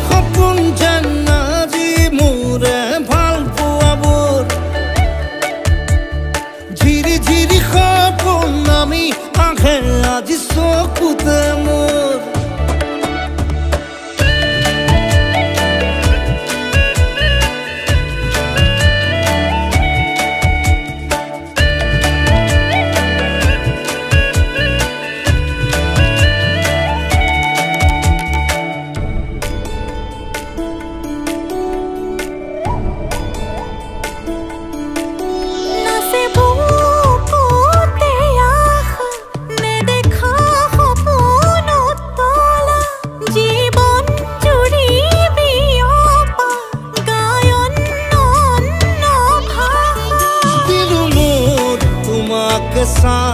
সপোন যেন আজি মোৰে ভাল পোৱাবোৰ ঝিৰি ঝিৰি সপোন আমি আহে আজি চকুতে মোৰ song